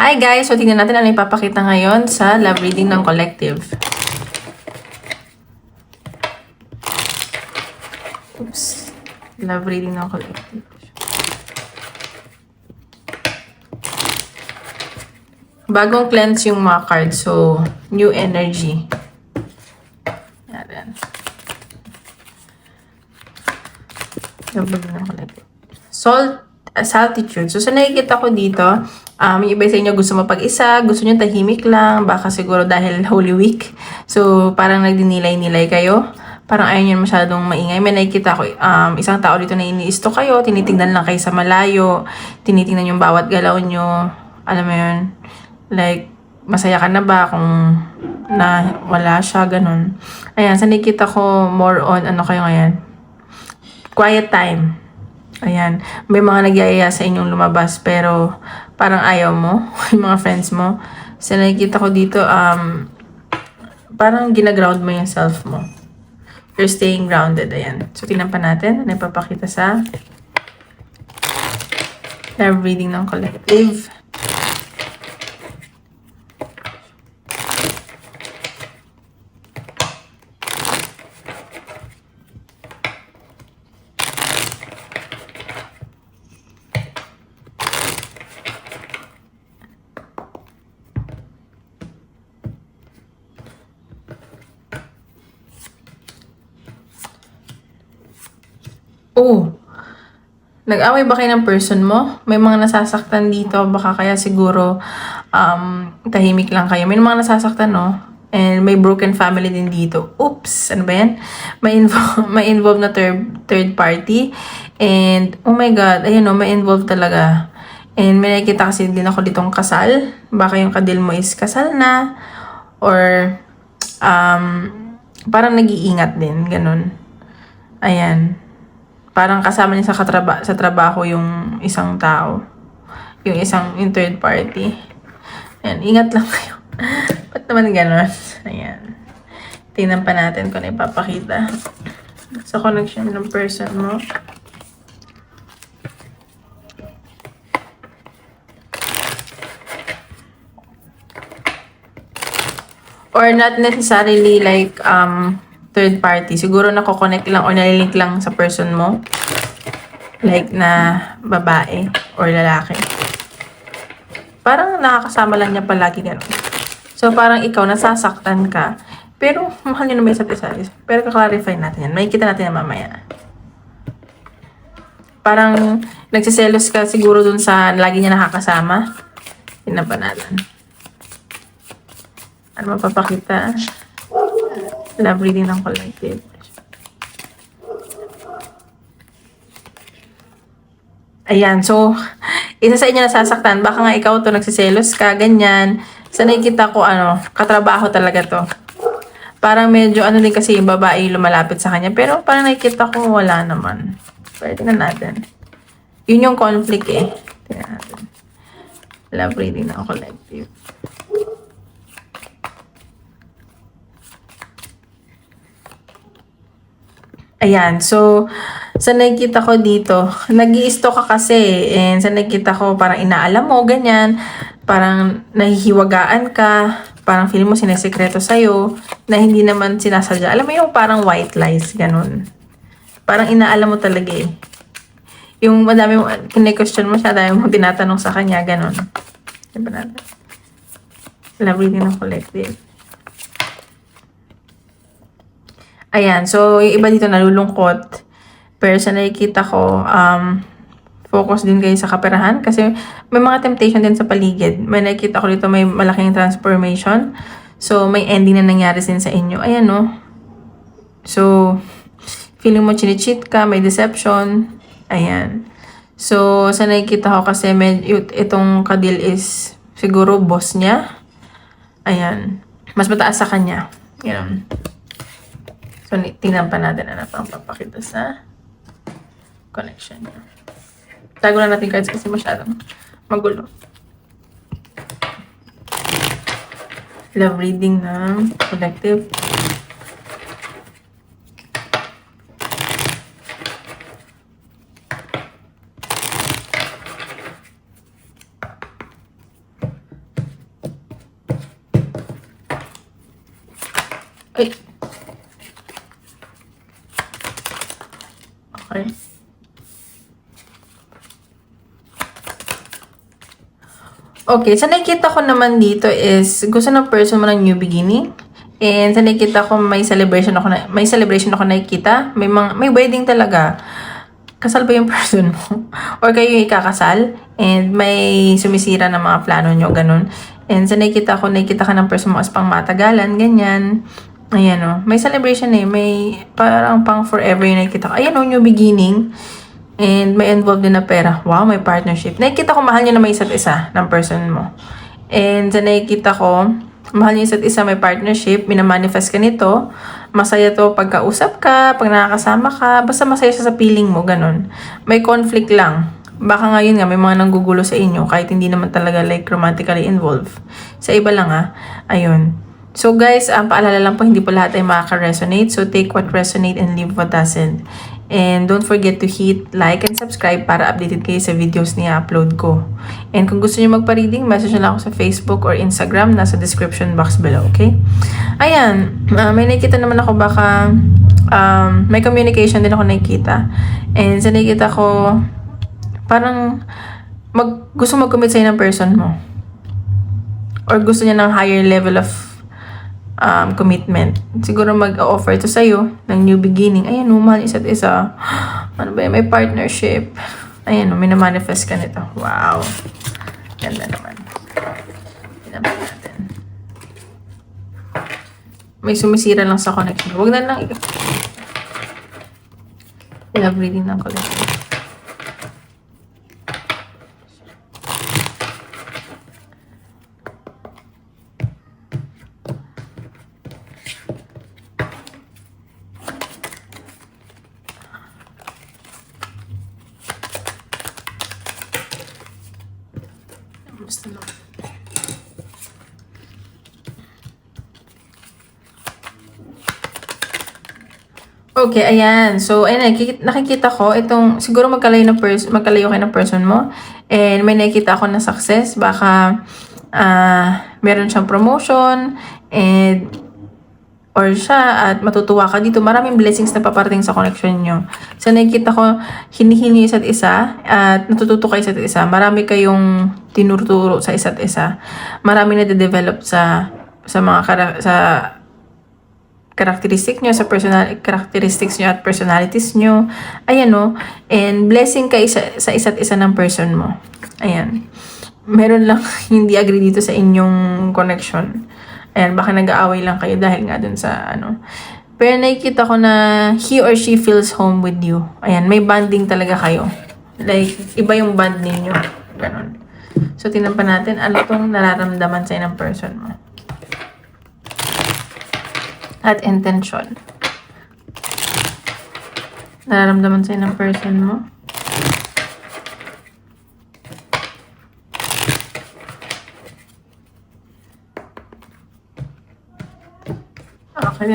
Hi guys! So, tingnan natin ano ipapakita ngayon sa love reading ng collective. Oops. Love reading ng collective. Bagong cleanse yung mga cards. So, new energy. Yan. Love reading ng collective. Saltitude. So, sa nakikita ko dito, yung iba sa inyo gusto mapag-isa, gusto nyo tahimik lang, baka siguro dahil Holy Week. So, parang nagdinilay-nilay kayo. Parang ayaw nyo masyadong maingay. May nakikita ko, isang tao dito na iniisto kayo, tinitingnan lang kayo sa malayo, tinitingnan yung bawat galaw nyo. Alam mo yun? Like, masaya ka na ba kung na wala siya, ganun. Ayan, sa nakikita ko, more on, ano kayo ngayon? Quiet time. Ayan, may mga nagyayaya sa inyong lumabas pero parang ayaw mo, yung mga friends mo. So, nakikita ko dito, parang ginaground mo yung self mo. You're staying grounded, ayan. So, tingnan pa natin, ano ipapakita sa love reading ng collective. Oh, nag-away ba kayo ng person mo? May mga nasasaktan dito, baka kaya siguro tahimik lang kayo. May mga nasasaktan, no? And may broken family din dito. Oops, ano ba yan? May involved na third party. And, oh my God, ayun no, may involved talaga. And may nakikita kasi din ako ditong kasal. Baka yung kadil mo is kasal na. Or, parang nag-iingat din, ganun. Ayan. Parang kasama niya sa trabaho yung isang tao. Yung third party. Ayan, ingat lang kayo. Ba't naman gano'n? Ayan. Tingnan pa natin kung ano ipapakita. Sa connection ng person mo. Or not necessarily like, third party. Siguro nako-connect lang or nalilink lang sa person mo. Like na babae or lalaki. Parang nakakasama lang niya palagi gano'n. So parang ikaw nasasaktan ka. Pero mahal niyo naman isa't isa. Pero kaklarify natin yan. Makikita natin yan mamaya. Parang nagsiselos ka siguro dun sa lagi niya nakakasama. Tingnan pa natin. Ano mapapakita? Love reading ng collective. Ayan, so, isa sa inyo nasasaktan. Baka nga ikaw to nagsiselos ka, ganyan. Sa nakikita ko, katrabaho talaga to. Parang medyo, din kasi yung babae lumalapit sa kanya. Pero parang nakikita ko, wala naman. Pero tingnan natin. Yun yung conflict eh. Tingnan natin. Love reading ng collective. Ayan, so, sa nakikita ko dito, nag-i-stalk ka kasi, and sa nakikita ko, parang inaalam mo, ganyan, parang nahihiwagaan ka, parang feeling mo sinesekreto sa'yo, na hindi naman sinasadya. Alam mo yung parang white lies, ganun. Parang inaalam mo talaga eh. Yung madami mo, kine-question mo siya, dahil mo tinatanong sa kanya, ganun. Diba natin? Love reading ng collective. Ayan, so yung iba dito nalulungkot. Pero sa nakikita ko, focus din kayo sa kaperahan. Kasi may mga temptation din sa paligid. May nakikita ko dito may malaking transformation. So may ending na nangyari din sa inyo. Ayan no. So, feeling mo chinicheat ka, may deception. Ayan. So, sa nakikita ko kasi itong kadil is siguro boss niya. Ayan. Mas mataas sa kanya. Ganun. So, tingnan pa natin ano pang papakita sa connection niya. Tago na natin cards kasi masyadong magulo. Love reading ng collective. Ay. Okay. Okay, sa nakikita ko naman dito is gusto ng person mo ng new beginning. And sa nakikita ko may celebration ako nakikita. May wedding talaga. Kasal ba yung person mo? Or kayo yung ikakasal? And may sumisira ng mga plano nyo, ganun. And sa nakikita ka ng person mo as pang matagalan, ganyan. Ayan o. May celebration may parang pang forever yung nakikita ko. Ayan o, new beginning. And may involved din na pera. Wow, may partnership. Nakikita ko mahal nyo na may isa't isa ng person mo. And sa nakikita ko, mahal nyo isa't isa, may partnership, minamanifest ka nito. Masaya to pagkausap ka, pag nakakasama ka, basta masaya siya sa feeling mo, ganun. May conflict lang. Baka ngayon nga, may mga nanggugulo sa inyo, kahit hindi naman talaga like romantically involved. Sa iba lang ayun. So guys, paalala lang po, hindi po lahat ay makaka-resonate. So take what resonate and leave what doesn't. And don't forget to hit like and subscribe para updated kayo sa videos niya upload ko. And kung gusto niyo magpa-reading, message lang ako sa Facebook or Instagram, nasa description box below, okay? Ayan, may nakikita naman ako baka may communication din ako nakikita. And sa nakikita ko, parang gusto mag-commit sa'yo ng person mo. Or gusto niya ng higher level of commitment. Siguro mag-offer to sa'yo ng new beginning. Ayan, mahal isa't isa. Ano ba yun? May partnership. Ayan, may na-manifest ka nito. Wow. Ganda naman. Tignan natin. May sumisira lang sa connection. Huwag na lang love reading ng collection. Basta lang. Okay, ayan. So, ayan, nakikita ko itong, siguro magkalayo kayo ng person mo. And may nakikita ako na success. Baka, meron siyang promotion. And, or siya, at matutuwa ka dito. Maraming blessings na paparating sa connection nyo. So, nakikita ko, hinihili isa't isa. At natututo kayo isa't isa. Marami kayong tinuturo sa isa't isa. Marami na de-develop sa mga characteristics nyo, characteristics nyo at personalities nyo. Ayan o. And blessing kayo sa isa't isa ng person mo. Ayan. Meron lang hindi agree dito sa inyong connection. Ayan, baka nag-aaway lang kayo dahil nga dun sa Pero nakikita ko na he or she feels home with you. Ayan, may bonding talaga kayo. Like, iba yung bond ninyo. Ganon. So, tingnan pa natin ano tong nararamdaman sa'yo ng person mo. At intention. Nararamdaman sa'yo ng person mo. Okay,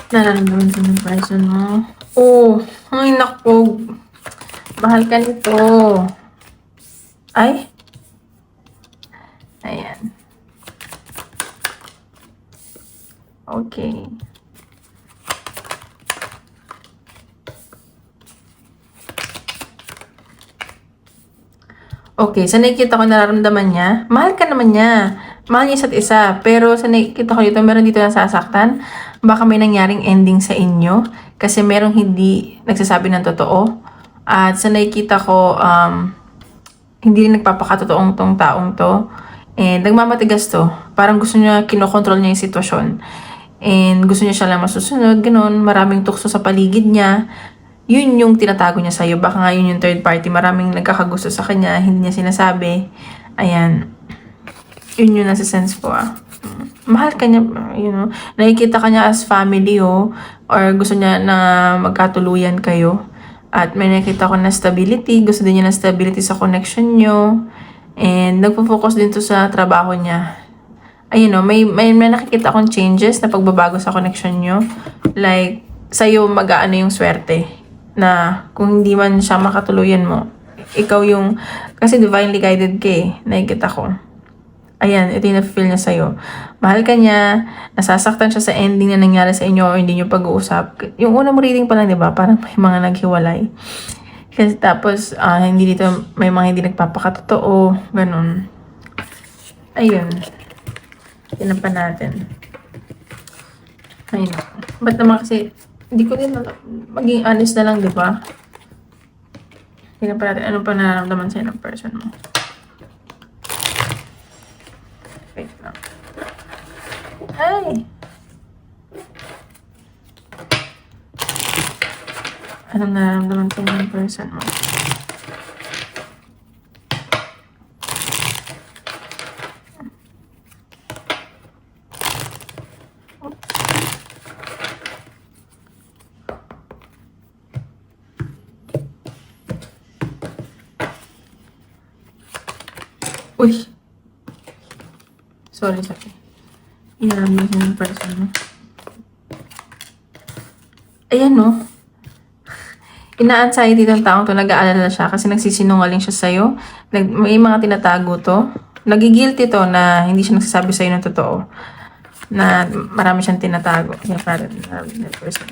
nararamdaman sa'yo ng person mo. Oh, ay naku. Mahal ka nito. Ay. Ayan. Okay. Okay, sa nakikita ko nararamdaman niya, mahal ka naman niya. Mahal niya isa't isa. Pero sa nakikita ko dito, meron dito na sasaktan. Baka may nangyaring ending sa inyo. Kasi merong hindi nagsasabi ng totoo. At sa nakikita ko, hindi rin nagpapakatotoong tong taong to. And nagmamatigas to. Parang gusto niya, kinokontrol niya yung sitwasyon. And gusto niya siya lang masusunod, ganun. Maraming tukso sa paligid niya. Yun yung tinatago niya sa'yo. Baka nga yun yung third party. Maraming nagkakagusto sa kanya. Hindi niya sinasabi. Ayan. Yun yung nasa sense ko Mahal ka niya, nakikita ka niya as family or gusto niya na magkatuluyan kayo. At may nakita ko na stability. Gusto din niya na stability sa connection nyo. And nagpo-focus din to sa trabaho niya. Ayun may nakikita akong changes na pagbabago sa connection nyo. Like, sa'yo mag-aano yung swerte. Na kung hindi man siya makatuluyan mo, ikaw yung, kasi divinely guided ka nakikita ko. Ayan, ito yung na-feel niya sa'yo. Mahal ka niya, nasasaktan siya sa ending na nangyari sa inyo o hindi niyo pag-uusap. Yung una mo reading pa lang, di ba? Parang may mga naghiwalay. Kasi tapos, hindi dito, may mga hindi nagpapakatotoo. Ganun. Ayun. Tinan pa natin. Ayun. Ba't naman kasi, hindi ko din maging honest na lang, di ba? Tinan pa natin, ano pa nararamdaman sa'yo ng person mo. Wait lang. Ay! Anong nararamdaman sa'yo ng person mo? Uy! Sorry. Inaramdaman sa'yo ng person mo. Ayan, no? Ina-anxiety ng taong to, nag-aalala siya kasi nagsisinungaling siya sa'yo. May mga tinatago to. Nagigilty to na hindi siya nagsasabi sa'yo ng totoo. Na marami siyang tinatago. Yung parang person.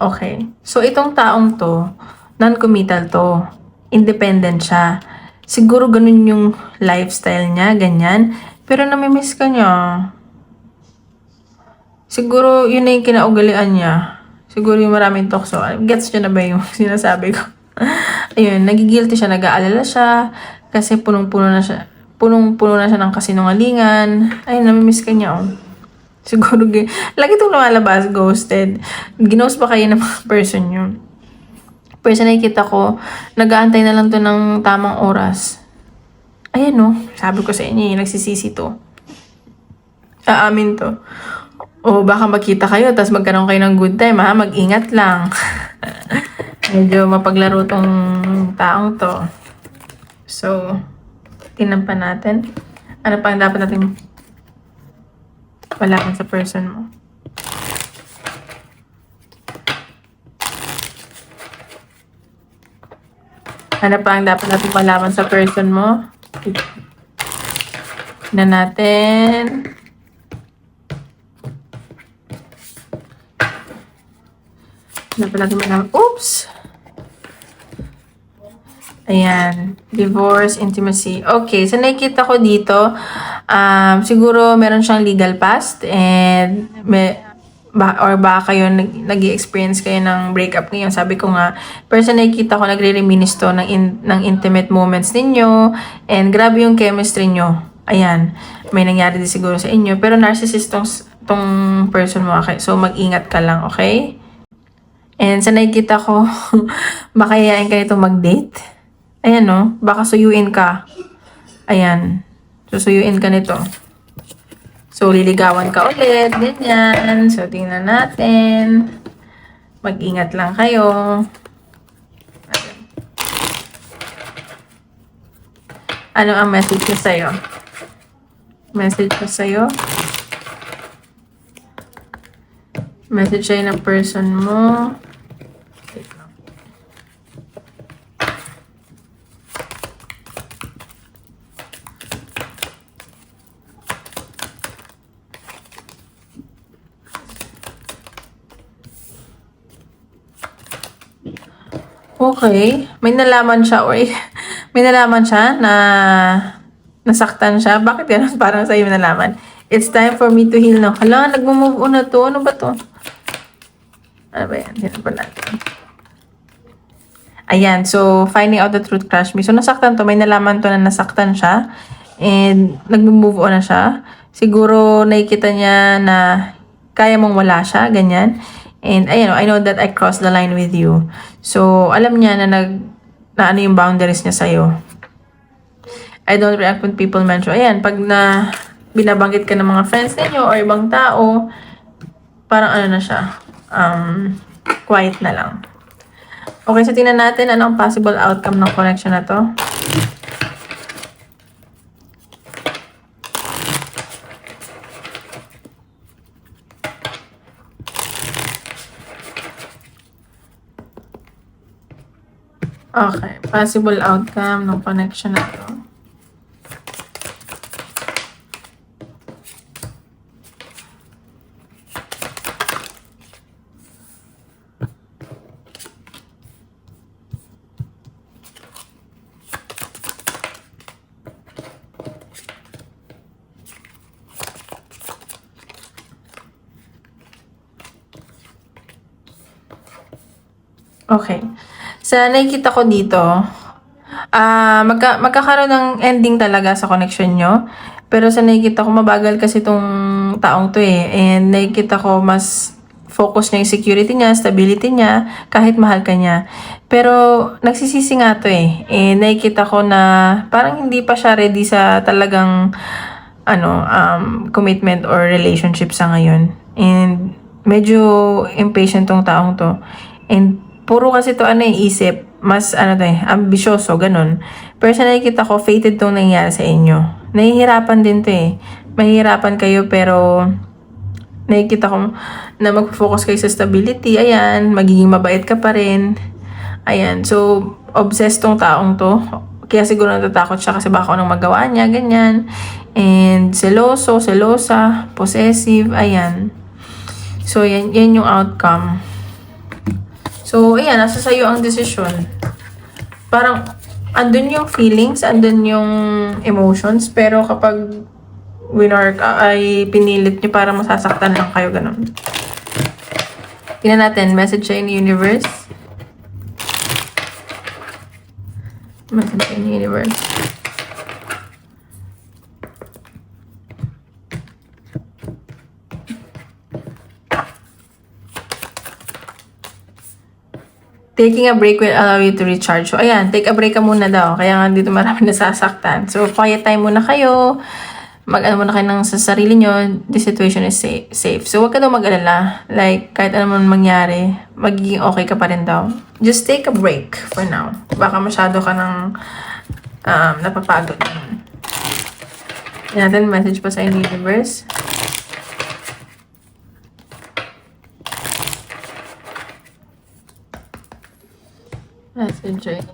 Okay. So, itong taong to, non-committal to. Independent siya. Siguro ganun yung lifestyle niya, ganyan. Pero namimiss ka niya. Siguro yun na yung kinaugalian niya. Siguro yung maraming tokso. Gets nyo na ba yung sinasabi ko? Ayun, nagigilty siya, nag-aalala siya. Kasi punong-puno na siya. Punong-puno na siya ng kasinungalingan. Ayun, namimiss ka niya, oh. Siguro, lagi itong lumalabas, ghosted. Ginost ba kayo ng mga person yun? Person na nakikita ko, nag-aantay na lang to ng tamang oras. Ayan, no? Sabi ko sa inyo, nagsisisi to. Aamin to. O baka magkita kayo, tapos magkaroon kayo ng good time, ha? Mag-ingat lang. Medyo mapaglaro tong taong to. So, tinan pa natin. Ano pa ang dapat natin malaman sa person mo? Ano pa ang dapat natin malaman sa person mo? Tinan natin. Dapat natin malaman. Oops! Ayan. Divorce, intimacy. Okay, so nakikita ko dito, siguro meron siyang legal past and or baka kayo nag-experience kayo ng breakup ngayon. Sabi ko nga, person nakikita ko nagre-reminisce to ng intimate moments ninyo and grabe yung chemistry nyo. Ayan, may nangyari din siguro sa inyo. Pero narcissist tong person mo. Okay? So mag-ingat ka lang, okay? And sa nakikita ko, baka yayain ka nito mag-date. Ayan, no? Baka suyuin ka. Ayan. Susuyuin ka nito. So, liligawan ka ulit. Ganyan. So, tingnan natin. Mag-ingat lang kayo. Ano ang message ko sa'yo? Message ko sa'yo? Message sa'yo ng person mo. Okay. May nalaman siya or may nalaman siya na nasaktan siya. Bakit ganun? Parang sa'yo may nalaman. It's time for me to heal now. Hala, nag-move on na to. Ano ba to? Ano ba yan? Dito ba natin? Ayan. So, finding out the truth crush me. So, nasaktan to. May nalaman to na nasaktan siya. And, nag-move on na siya. Siguro, nakikita niya na kaya mong wala siya. Ganyan. And, ayun, I know that I crossed the line with you. So, alam niya na ano yung boundaries niya sa'yo. I don't react when people mention. Ayan, pag binabanggit ka ng mga friends ninyo or ibang tao, parang ano na siya, quiet na lang. Okay, so tingnan natin anong possible outcome ng connection na to. Okay, possible outcome ng connection na to. Okay. Sa nakikita ko dito, magkakaroon ng ending talaga sa connection nyo. Pero sa nakikita ko, mabagal kasi itong taong to eh. And nakikita ko, mas focus niya yung security niya, stability niya, kahit mahal ka niya. Pero nagsisisi nga to eh. And nakikita ko na parang hindi pa siya ready sa talagang commitment or relationship sa ngayon. And medyo impatient tong taong to. And puro kasi to isip, mas ambisyoso, ganun. Pero sa nakikita ko, fated tong nangyari sa inyo. Nahihirapan din to eh. Mahihirapan kayo pero nakikita ko na mag-focus kayo sa stability. Ayan, magiging mabait ka pa rin. Ayan, so obsessed tong taong to. Kaya siguro natatakot siya kasi baka anong magawa niya, ganyan. And seloso, selosa, possessive, ayan. So, yan yung outcome. So, ayan, nasa sa'yo ang desisyon. Parang, andun yung feelings, andun yung emotions, pero kapag winner ka, ay pinilit nyo para masasaktan lang kayo, ganun. Tingnan natin, message sa in the universe. Message in the universe. Taking a break will allow you to recharge. So, ayan, take a break ka muna daw. Kaya nga dito marami nasasaktan. So, quiet time muna kayo. Mag-ano muna kayo ng sa sarili nyo. This situation is safe. So, huwag ka daw mag-alala. Like, kahit ano man mangyari, magiging okay ka pa rin daw. Just take a break for now. Baka masyado ka ng napapagod. Yan natin, message pa sa universe. Message.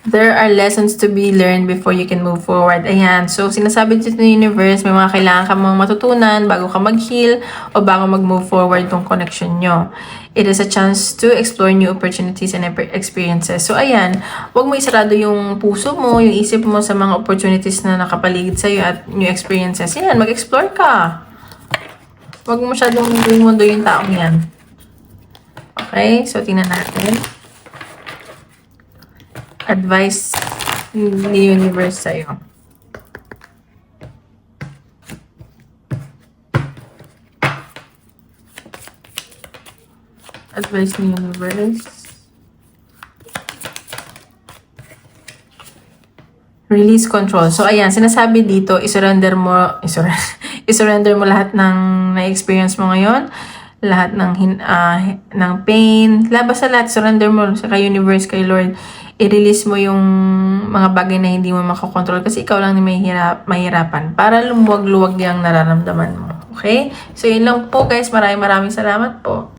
There are lessons to be learned before you can move forward. Ayan. So, sinasabi dito ng universe, may mga kailangan ka mga matutunan bago ka mag-heal o bago mag-move forward tong connection nyo. It is a chance to explore new opportunities and experiences. So, ayan. Huwag mo isarado yung puso mo, yung isip mo sa mga opportunities na nakapaligid sa'yo at new experiences. Ayan, mag-explore ka. Huwag mo masyadong mundo yung taong yan. Okay? So, tingnan natin. Advice ni universe sa'yo. Advice ni universe. Release control. So, ayan, sinasabi dito, isurrender mo lahat ng na-experience mo ngayon, lahat ng pain, labas sa lahat, surrender mo sa kay universe, kay Lord. I-release mo yung mga bagay na hindi mo makakontrol kasi ikaw lang ni mahirapan para lumuwag-luwag yung nararamdaman mo. Okay? So, yun lang po guys. Maraming salamat po.